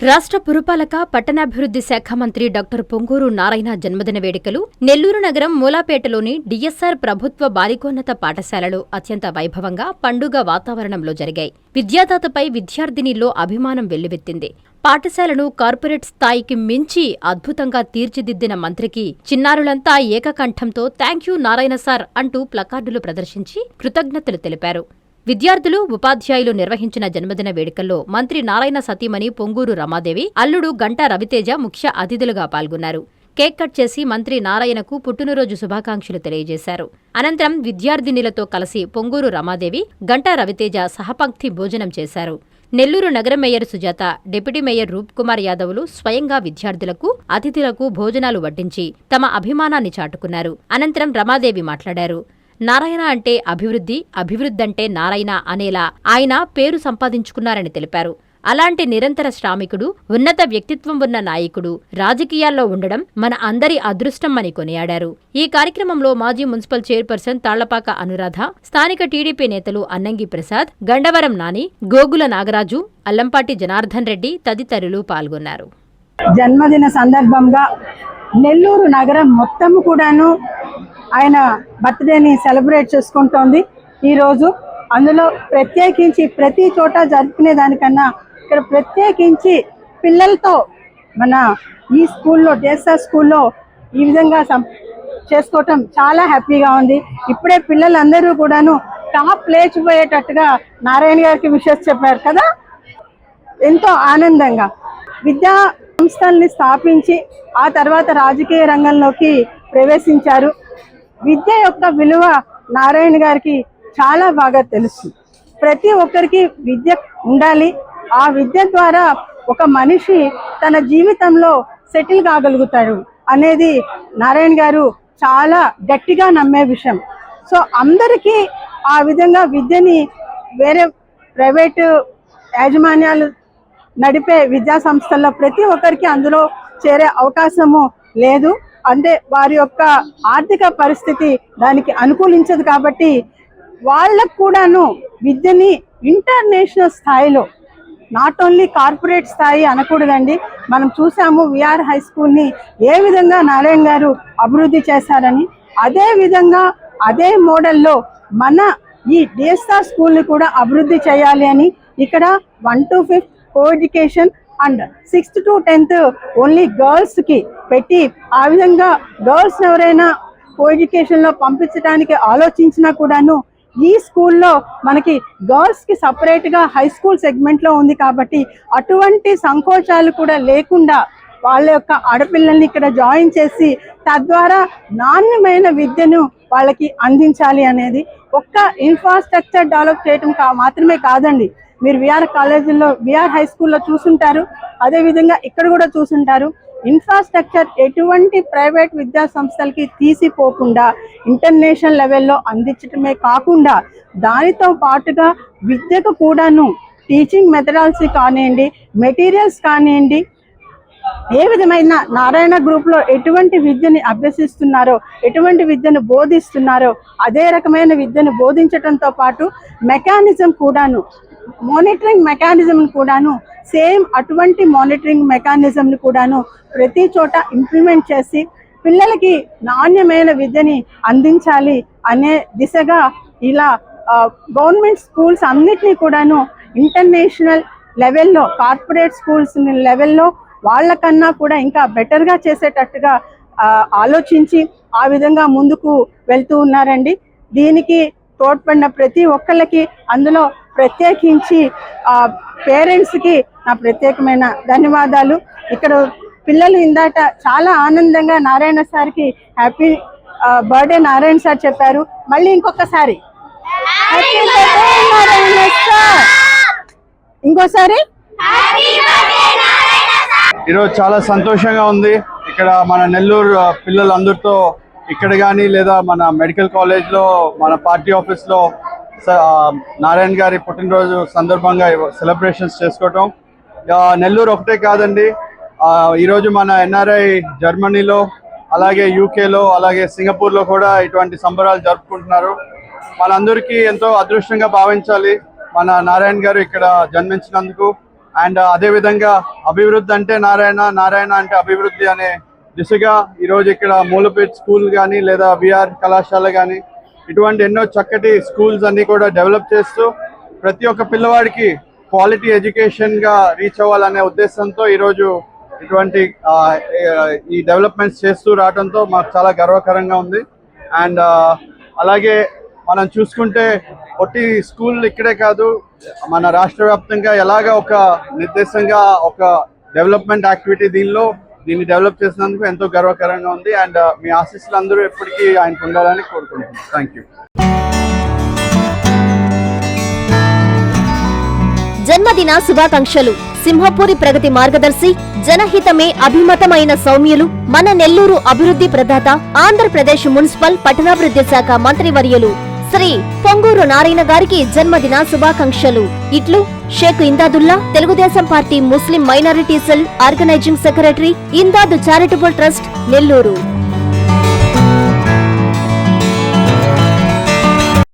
రాష్ట్ర పురపాలక పట్టణాభివృద్ధి శాఖ మంత్రి డాక్టర్ పొంగూరు నారాయణ జన్మదిన వేడుకలు నెల్లూరు నగరం మూలాపేటలోని డిఎస్ఆర్ ప్రభుత్వ బాలికోన్నత పాఠశాలలో అత్యంత వైభవంగా పండుగ వాతావరణంలో జరిగాయి. విద్యాదాతపై విద్యార్థినిల్లో అభిమానం వెల్లువెత్తింది. పాఠశాలను కార్పొరేట్ స్థాయికి మించి అద్భుతంగా తీర్చిదిద్దిన మంత్రికి చిన్నారులంతా ఏకకంఠంతో థ్యాంక్యూ నారాయణ సార్ అంటూ ప్లకార్డులు ప్రదర్శించి కృతజ్ఞతలు తెలిపారు. విద్యార్థులు, ఉపాధ్యాయులు నిర్వహించిన జన్మదిన వేడుకల్లో మంత్రి నారాయణ సతీమణి పొంగూరు రమాదేవి, అల్లుడు గంటా రవితేజ ముఖ్య అతిథులుగా పాల్గొన్నారు. కేక్ కట్ చేసి మంత్రి నారాయణకు పుట్టినరోజు శుభాకాంక్షలు తెలియజేశారు. అనంతరం విద్యార్థినిలతో కలిసి పొంగూరు రమాదేవి, గంటా రవితేజ సహపంక్తి భోజనం చేశారు. నెల్లూరు నగర మేయర్ సుజాత, డిప్యూటీ మేయర్ రూప్ కుమార్ యాదవ్లు స్వయంగా విద్యార్థులకు, అతిథులకు భోజనాలు వడ్డించి తమ అభిమానాన్ని చాటుకున్నారు. అనంతరం రమాదేవి మాట్లాడారు. నారాయణ అంటే అభివృద్ధి, అభివృద్ధంటే నారాయణ అనేలా ఆయన పేరు సంపాదించుకున్నారని తెలిపారు. అలాంటి నిరంతర శ్రామికుడు, ఉన్నత వ్యక్తిత్వం ఉన్న నాయకుడు రాజకీయాల్లో ఉండడం మన అందరి అదృష్టం అని కొనియాడారు. ఈ కార్యక్రమంలో మాజీ మున్సిపల్ చైర్పర్సన్ తాళ్లపాక అనురాధ, స్థానిక టీడీపీ నేతలు అన్నంగి ప్రసాద్, గండవరం నాని, గోగుల నాగరాజు, అల్లంపాటి జనార్దన్ రెడ్డి తదితరులు పాల్గొన్నారు. జన్మదిన సందర్భంగా నెల్లూరు నగరం మొత్తం కూడాను ఆయన బర్త్డేని సెలబ్రేట్ చేసుకుంటోంది ఈరోజు. అందులో ప్రత్యేకించి ప్రతి చోట జరుపుకునే దానికన్నా ఇక్కడ ప్రత్యేకించి పిల్లలతో మన ఈ స్కూల్లో, డిఎస్ఆర్ స్కూల్లో ఈ విధంగా చేసుకోవటం చాలా హ్యాపీగా ఉంది. ఇప్పుడే పిల్లలందరూ కూడాను టాప్ లేచిపోయేటట్టుగా నారాయణ గారికి విషెస్ చెప్పారు కదా, ఎంతో ఆనందంగా. విద్యా సంస్థల్ని స్థాపించి ఆ తర్వాత రాజకీయ రంగంలోకి ప్రవేశించారు. విద్య యొక్క విలువ నారాయణ గారికి చాలా బాగా తెలుసు. ప్రతి ఒక్కరికి విద్య ఉండాలి. ఆ విద్య ద్వారా ఒక మనిషి తన జీవితంలో సెటిల్ కాగలుగుతాడు అనేది నారాయణ గారు చాలా గట్టిగా నమ్మే విషయం. సో అందరికీ ఆ విధంగా విద్యని వేరే ప్రైవేటు యాజమాన్యాలు నడిపే విద్యా సంస్థల్లో ప్రతి ఒక్కరికి అందులో చేరే అవకాశము లేదు. అంటే వారి యొక్క ఆర్థిక పరిస్థితి దానికి అనుకూలించదు. కాబట్టి వాళ్ళకు కూడాను విద్యని ఇంటర్నేషనల్ స్థాయిలో, నాట్ ఓన్లీ కార్పొరేట్ స్థాయి అనకూడదండి. మనం చూసాము విఆర్ హై స్కూల్ని ఏ విధంగా నారాయణ గారు అభివృద్ధి చేశారని. అదే విధంగా అదే మోడల్లో మన ఈ డిఎస్ఆర్ స్కూల్ని కూడా అభివృద్ధి చేయాలి అని ఇక్కడ 1 to 5th co-education and 6th to 10th only గర్ల్స్కి పెట్టి, ఆ విధంగా గర్ల్స్ ఎవరైనా కో-ఎడ్యుకేషన్లో పంపించడానికి ఆలోచించినా కూడాను ఈ స్కూల్లో మనకి గర్ల్స్కి సపరేట్గా హై స్కూల్ సెగ్మెంట్లో ఉంది. కాబట్టి అటువంటి సంకోచాలు కూడా లేకుండా వాళ్ళ యొక్క ఆడపిల్లల్ని ఇక్కడ జాయిన్ చేసి తద్వారా నాణ్యమైన విద్యను వాళ్ళకి అందించాలి అనేది. ఒక్క ఇన్ఫ్రాస్ట్రక్చర్ డెవలప్ చేయడం మాత్రమే కాదండి. మీరు విఆర్ కాలేజీల్లో, విఆర్ హై స్కూల్లో చూసుంటారు, అదేవిధంగా ఇక్కడ కూడా చూసుంటారు. ఇన్ఫ్రాస్ట్రక్చర్ ఎటువంటి ప్రైవేట్ విద్యా సంస్థలకి తీసిపోకుండా ఇంటర్నేషనల్ లెవెల్లో అందించడమే కాకుండా దానితో పాటుగా విద్యకు కూడాను టీచింగ్ మెథడాలజీ కానివ్వండి, మెటీరియల్స్ కానివ్వండి, ఏ విధమైన నారాయణ గ్రూప్లో ఎటువంటి విద్యని అభ్యసిస్తున్నారో, ఎటువంటి విద్యను బోధిస్తున్నారో అదే రకమైన విద్యను బోధించడంతో పాటు మెకానిజం కూడాను, మానిటరింగ్ మెకానిజం కూడాను సేమ్ అటువంటి మానిటరింగ్ మెకానిజంని కూడాను ప్రతి చోట ఇంప్లిమెంట్ చేసి పిల్లలకి నాణ్యమైన విద్యని అందించాలి అనే దిశగా ఇలా గవర్నమెంట్ స్కూల్స్ అన్నిటినీ కూడాను ఇంటర్నేషనల్ లెవెల్లో, కార్పొరేట్ స్కూల్స్ లెవెల్లో వాళ్ళకన్నా కూడా ఇంకా బెటర్గా చేసేటట్టుగా ఆలోచించి ఆ విధంగా ముందుకు వెళ్తూ ఉన్నారండి. దీనికి తోడ్పడిన ప్రతి ఒక్కళ్ళకి, అందులో ప్రత్యేకించి పేరెంట్స్కి నా ప్రత్యేకమైన ధన్యవాదాలు. ఇక్కడ పిల్లలు ఇందాక చాలా ఆనందంగా నారాయణ సార్కి హ్యాపీ బర్త్డే నారాయణ సార్ చెప్పారు. మళ్ళీ ఇంకొకసారి హ్యాపీ బర్త్డే నారాయణ సార్, ఇంకోసారి. ఈరోజు చాలా సంతోషంగా ఉంది. ఇక్కడ మన నెల్లూరు పిల్లలందరితో ఇక్కడ కానీ లేదా మన మెడికల్ కాలేజ్లో, మన పార్టీ ఆఫీస్లో నారాయణ గారి పుట్టినరోజు సందర్భంగా సెలబ్రేషన్స్ చేసుకోవటం. నెల్లూరు ఒకటే కాదండి, ఈరోజు మన ఎన్ఆర్ఐ జర్మనీలో, అలాగే యూకేలో, అలాగే సింగపూర్లో కూడా ఇటువంటి సంబరాలు జరుపుకుంటున్నారు. మనందరికీ ఎంతో అదృష్టంగా భావించాలి మన నారాయణ గారు ఇక్కడ జన్మించినందుకు. అండ్ అదేవిధంగా అభివృద్ధి అంటే నారాయణ, నారాయణ అంటే అభివృద్ధి అనే దిశగా ఈరోజు ఇక్కడ మూలపేట్ స్కూల్ కానీ లేదా విఆర్ కళాశాల కానీ ఇటువంటి ఎన్నో చక్కటి స్కూల్స్ అన్ని కూడా డెవలప్ చేస్తూ ప్రతి ఒక్క పిల్లవాడికి క్వాలిటీ ఎడ్యుకేషన్గా రీచ్ అవ్వాలనే ఉద్దేశంతో ఈరోజు ఇటువంటి ఈ డెవలప్మెంట్స్ చేస్తూ రావడంతో మాకు చాలా గర్వకరంగా ఉంది. అండ్ అలాగే మనం చూసుకుంటే ఒట్టి స్కూల్ ఇక్కడే కాదు, మన రాష్ట్ర వ్యాప్తంగా ఎలాగ ఒక నిర్దేశంగా ఒక డెవలప్మెంట్ యాక్టివిటీ దీన్ని డెవలప్ చేసినందుకు ఎంతో గర్వకరంగా ఉంది. అండ్ మీ ఆశీస్సులు అందరూ ఎప్పటికీ ఆయనకు ఉండాలని కోరుకుంటున్నాను. Thank you. జన్మదిన శుభాకాంక్షలు. సింహపూరి ప్రగతి మార్గదర్శి, జనహితమే అభిమతమైన సౌమ్యులు, మన నెల్లూరు అభివృద్ధి ప్రదాత, ఆంధ్రప్రదేశ్ మున్సిపల్ పట్టణాభివృద్ధి శాఖ మంత్రివర్యులు శ్రీ పొంగూరు నారాయణ గారికి జన్మదిన శుభాకాంక్షలు. ఇట్లు Shaik Imdadulla, Telugu Desam party Muslim minority cell organising secretary, Imdad charitable trust, Nellore.